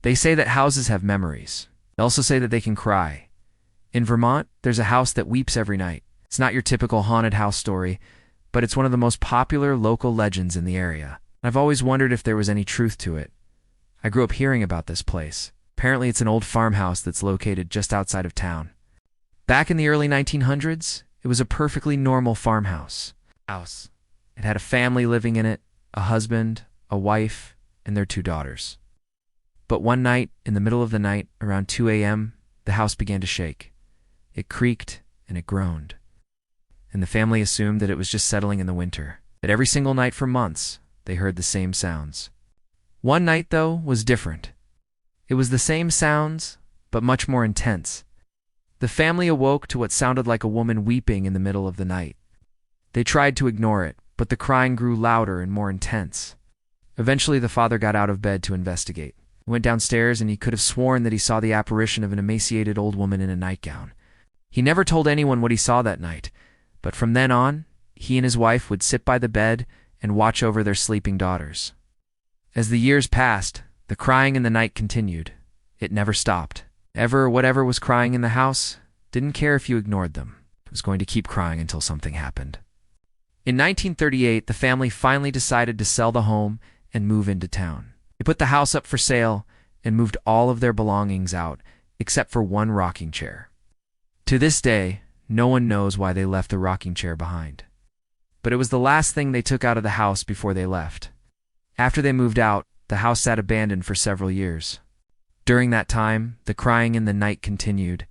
They say that houses have memories. They also say that they can cry. In Vermont, there's a house that weeps every night. It's not your typical haunted house story, but it's one of the most popular local legends in the area. I've always wondered if there was any truth to it. I grew up hearing about this place. Apparently it's an old farmhouse that's located just outside of town. Back in the early 1900s, it was a perfectly normal farmhouse. It had a family living in it, a husband, a wife, and their 2 daughters. But one night, in the middle of the night, around 2 a.m., the house began to shake. It creaked and it groaned. And the family assumed that it was just settling in the winter. That every single night for months, they heard the same sounds. One night, though, was different. It was the same sounds, but much more intense. The family awoke to what sounded like a woman weeping in the middle of the night. They tried to ignore it, but the crying grew louder and more intense. Eventually, the father got out of bed to investigate. He went downstairs and he could have sworn that he saw the apparition of an emaciated old woman in a nightgown. He never told anyone what he saw that night, but from then on, he and his wife would sit by the bed and watch over their sleeping daughters. As the years passed, the crying in the night continued. It never stopped. Whatever was crying in the house didn't care if you ignored them. It was going to keep crying until something happened. In 1938, the family finally decided to sell the home and move into town. They put the house up for sale and moved all of their belongings out, except for one rocking chair. To this day, no one knows why they left the rocking chair behind. But it was the last thing they took out of the house before they left. After they moved out, the house sat abandoned for several years. During that time, the crying in the night continued.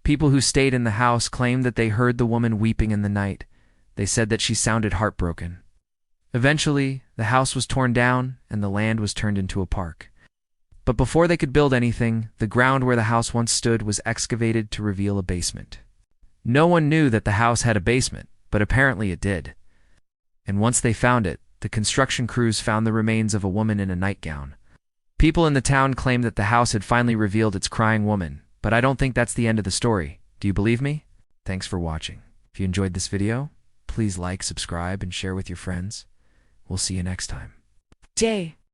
People who stayed in the house claimed that they heard the woman weeping in the night. They said that she sounded heartbroken. Eventually, the house was torn down and the land was turned into a park. But before they could build anything, the ground where the house once stood was excavated to reveal a basement. No one knew that the house had a basement, but apparently it did. And once they found it, the construction crews found the remains of a woman in a nightgown. People in the town claimed that the house had finally revealed its crying woman, but I don't think that's the end of the story. Do you believe me? Thanks for watching. If you enjoyed this video, please like, subscribe, and share with your friends. We'll see you next time. J.